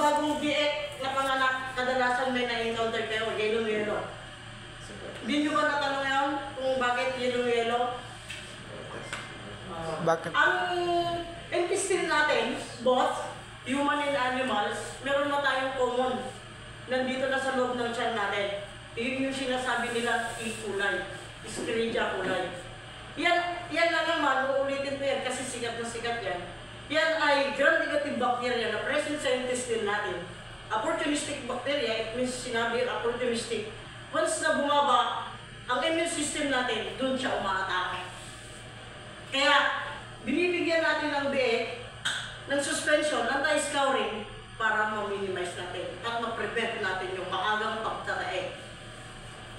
bagong biek na panganak, kadalasan may na-encounter kayo, yellow. Hindi nyo ba natanong yun kung bakit yellow? Bakit? Ang intestine natin, both human and animals, meron na tayong common. Nandito na sa loob ng tiyan natin. Yun yung sinasabi nila kulay. Escherichia coli. Yan lang naman, uulitin ko yan kasi sikat na sikat yan. Yan ay gram-negative bacteria na present sa intestine natin. Opportunistic bacteria, it means sinabi opportunistic. Once na bumaba, ang immune system natin, doon siya umaatake. Kaya, binibigyan natin ng biik, ng suspension, anti-scouring, para ma-minimize natin at ma-prevent natin yung maagang pagtatae.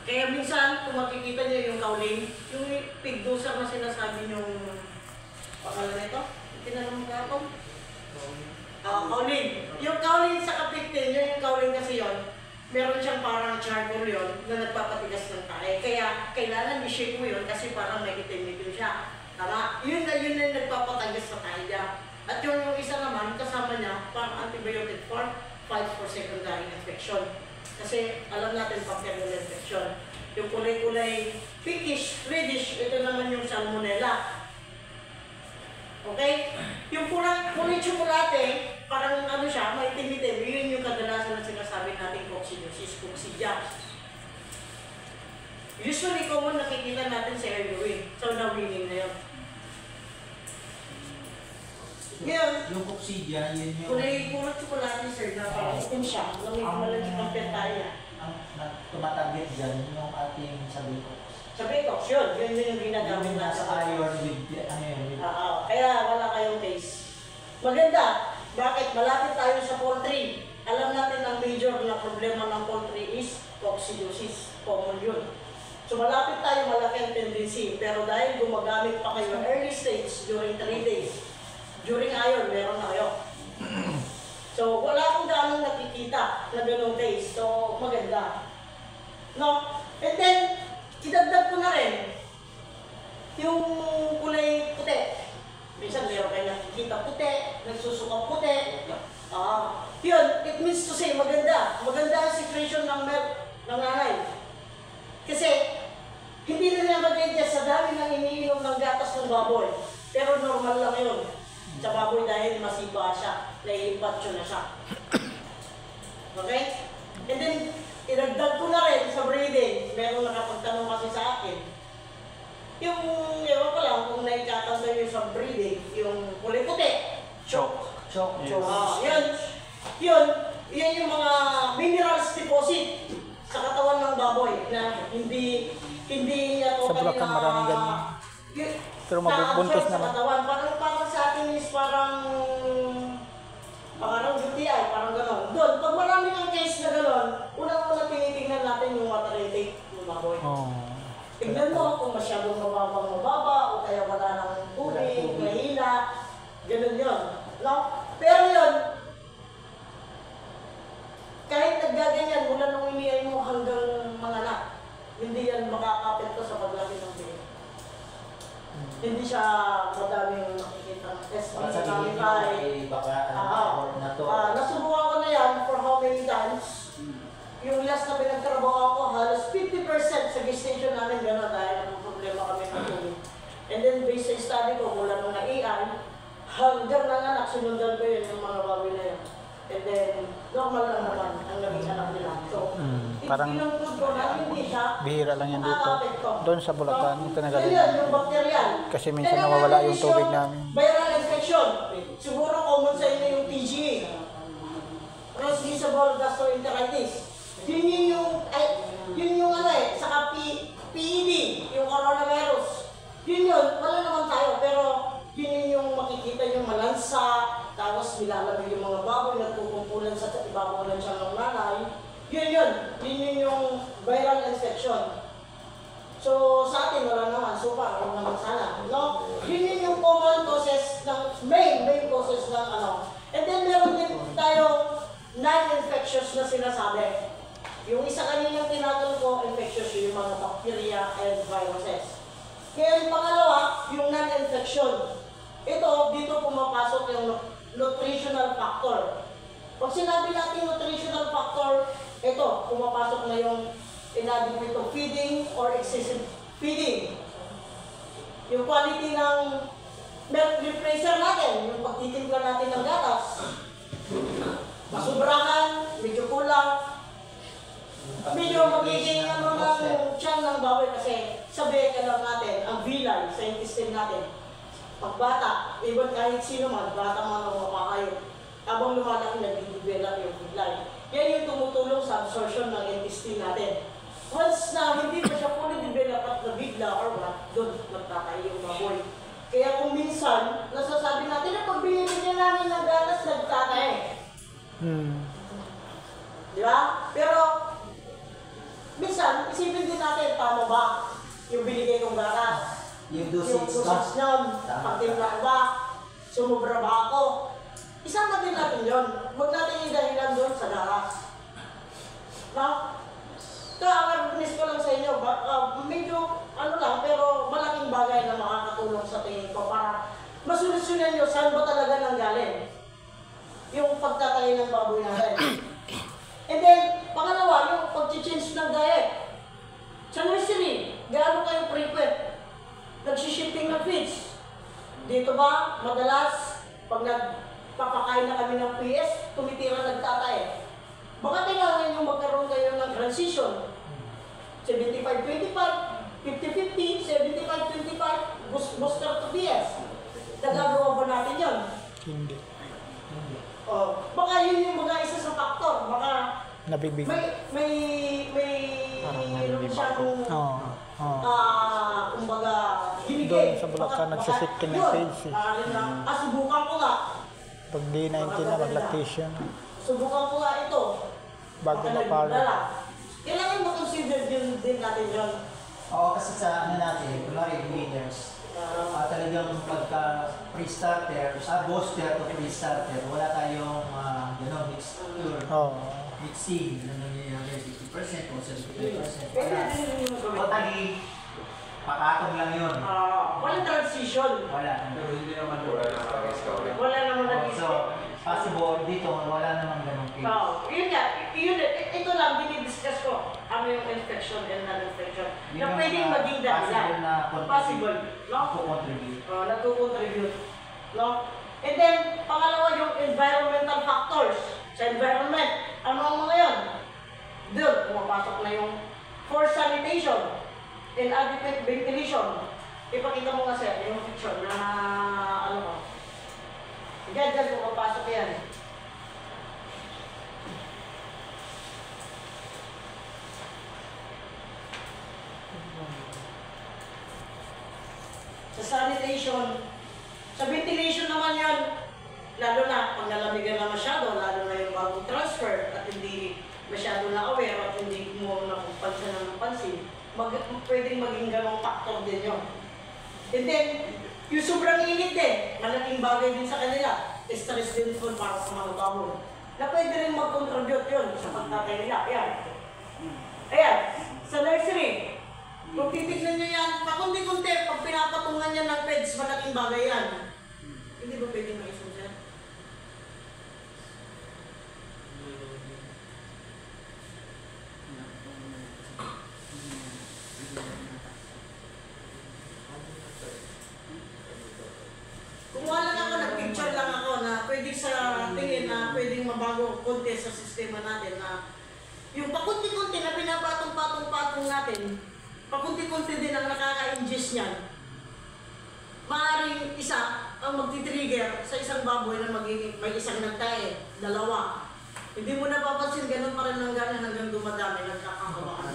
Kaya minsan, kung makikita niyo yung kaulin, yung pigdusa na sinasabi yung pangalan nito, tinanong mo ako? Kaulin. Yung kaulin sa kapiktin, yung kaulin kasi yon, meron siyang parang charcoal yon na nagpapatigas ng tae. Kaya kailangan i-shake mo yun kasi parang may itim-itim siya. Tama? Yun na nagpapatagas sa tae niya. At yung isa naman, kasama niya, parang antibiotic for fight for secondary infection. Kasi alam natin bacterial infection. Yung kulay-kulay, pinkish, reddish, ito naman yung salmonella. Okay? Yung kulay tsokolate, parang ano siya, may itim-itim. Yun yung kadalasan na sinasabi natin coccidiosis, coccidia. Usually, common nakikita natin sa airway. So, na-winning na yun. Ngayon, yung coccidia, yun yung... kulay tsokolate, sir, na parang itim siya. Lamig ang petaya. Ang tumatagit dyan, yung ating sabiko. Sabi ko, yun yung ginagamit Yung natin. nasa iron with, ano yun, with... Kaya wala kayong case. Maganda. Bakit? Malapit tayo sa poultry. Alam natin ang major na problema ng poultry is coccidiosis. Common yun. So malapit tayo, malaki ang tendency. Pero dahil gumagamit pa kayo early stage during 3 days, during iron, meron na kayo. So wala akong gaanong nakikita na ganong case. So maganda. No? And then, idagdag ko na rin yung kulay puti. Minsan meron kayo nakikita puti, nagsusukang puti. Yun, it means to say maganda. Maganda ang secretion ng milk ng nanay. Kasi hindi na niya mag-adjust sa dami ng iniinom ng gatas ng baboy. Pero normal lang yun sa baboy dahil masiba siya, naiimpatyo na siya. Okay? And then, idagdag ko na rin sa breeding. Meron nakapagtanong kasi sa akin. Yung, ewan ko lang, kung naikatanda nyo sa breeding, yung kulay puti. Choke. Yan yung mga minerals deposit sa katawan ng baboy na hindi niya Sa Bulacan maraming ganyan. Pero mabubuntis naman. Parang sa atin is parang UTI, parang gano'n. Doon, pag marami ng case na gano'n, unang-una tinitingnan natin yung water intake ng baboy. Tignan mo kung masyadong mababa o kaya wala ng tubig, mahina, gano'n yun. No? Pero yun, kahit naggaganyan mula nung iniay mo hanggang mga anak, hindi yan makakapit ko sa paglaki ng biik. Hindi siya madaming makikita. Madaming kahit. Nasubukan ko na yan for how many times. Yung last na pinagtrabaho ko, halos 50% sa gestation namin gano'n dahil ang problema kami ng tubig. And then based sa study ko, mula nung na-AI, hanggang nanganak, sinundan ko yun yung mga baboy na yun. And then, normal lang naman ang naging anak nila. So, parang pinungkod ko na hindi siya, bihira lang yan dito. Doon sa Bulacan, tinagaling. yung bacterial. Kasi minsan nawawala yung tubig namin. Viral infection. Siguro common sa inyo yung TGA. Transmissible gastroenteritis. Yun yung saka PED, yung coronavirus. Yun, wala naman tayo, pero yun yung makikita yung malansa, tapos nilalagay yung mga baboy, nagkukumpulan sa ibabaw ng tiyan ng nanay. Yun yung viral infection. So, sa atin, wala naman. So, parang naman sana. No? Yun yung common causes main causes ng ano. And then, meron din tayo non-infectious na sinasabi. Yung isa kaninang tinatanong ko, infectious yung mga bacteria and viruses. Kaya yung pangalawa, yung non-infection. Ito, dito pumapasok yung nutritional factor. Pag sinabi natin nutritional factor, ito, pumapasok na yung inadequate of feeding or excessive feeding. Yung quality ng milk replacer natin, yung pagtitimpla natin ng gatas. Masubrahan, medyo kulang. Medyo magiging ano ng tiyan ng baboy kasi sabi ka lang natin, ang vilay sa intestine natin. Pag bata, even kahit sino man, bata man o mapakayo, habang lumalaki, nag-develop yung vilay. Yan yung tumutulong sa absorption ng intestine natin. Once na hindi pa siya fully develop at nabigla or what, doon nagtatay yung baboy. Kaya kung minsan, nasasabi natin na pag binibigyan namin ng gatas, nagtatay. Di ba? Pero, minsan, isipin din natin, tama ba yung binigay kong gatas? Yung Yung dosage dosage ba? nun, pagtimla ba? Sumubra ba ako? Isama din natin yun. Huwag natin idahilan doon sa gatas. No? Ka-awareness ko lang sa inyo, medyo ano lang, pero malaking bagay na makakatulong sa tingin ko para masolusyonan nyo saan ba talaga nanggaling yung pagtatay ng baboy natin. And then, pangalawa, yung pag-change ng diet. Sa nursery, gaano kayo frequent? Nagsishifting ng feeds. Dito ba, madalas, pag nagpapakain na kami ng PS, tumitira nagtatay. Baka kailangan yung magkaroon kayo ng transition. 75-25, 50-50, 75-25, booster to PS. Nagagawa ba natin yun? Hindi. Oh, baka yun yung mga isa sa faktor. Baka Nabibig. may meron siyang kumbaga Doon binigay. sa Bulacan, nagsisifting ng feeds eh. Subukan ko nga. Pag di 19 na, mag-lactation. Subukan ko nga ito. Bago mapalo. Kailangan mo-consider din natin yun. Oo, kasi sa ano natin, kunwari leaders, talagang pagka pre-starter, booster to pre-starter, wala tayong mixture, mixing na nangyayari 50% o 75%. Totally, pakatong lang yun. Walang transition. Wala. Pero hindi naman Wala naman nag-isip. So, possible dito, wala namang ganong case. Yun nga, ito lang, dinidiscuss ko. Ano yung infection and non-infection. Na pwedeng maging dahilan. Possible. No? Nagko-contribute. Nagko-contribute. No? And then, pangalawa yung environmental factors. Sa environment, ano ang mga yun? Doon, pumapasok na yung forced sanitation, inadequate ventilation. Ipakita mo nga sir, yung picture na ano ko. Diyan pumapasok yan. Sa sanitation, sa ventilation naman yan, lalo na pag nalamigan na masyado, lalo na yung bagong transfer at hindi masyado na aware at hindi mo napansin na napansin, pwedeng maging ganong factor din yun. And then, yung sobrang init din, malaking bagay din sa kanila, stress din po para sa mga baboy. Na pwede rin mag-contribute yun sa pagtatay nila. Ayan. Ayan, sa nursery, kung titignan nyo yan, pakunti-kunti, pag pinapatungan yan ng peds, malaking bagay yan. Hindi ba pwedeng maisong siya? Kumuha lang ako, nag-picture lang ako na pwede sa tingin na pwedeng mabago konti sa sistema natin na yung pakunti-kunti na pinapatong-patong-patong natin, pakunti-kunti din ang nakaka-ingest niyan. Maaaring isa ang magti-trigger sa isang baboy na magiging may isang nagtae, dalawa. Hindi mo napapansin, ganun pa rin ang gana hanggang dumadami, nagkakakawaan.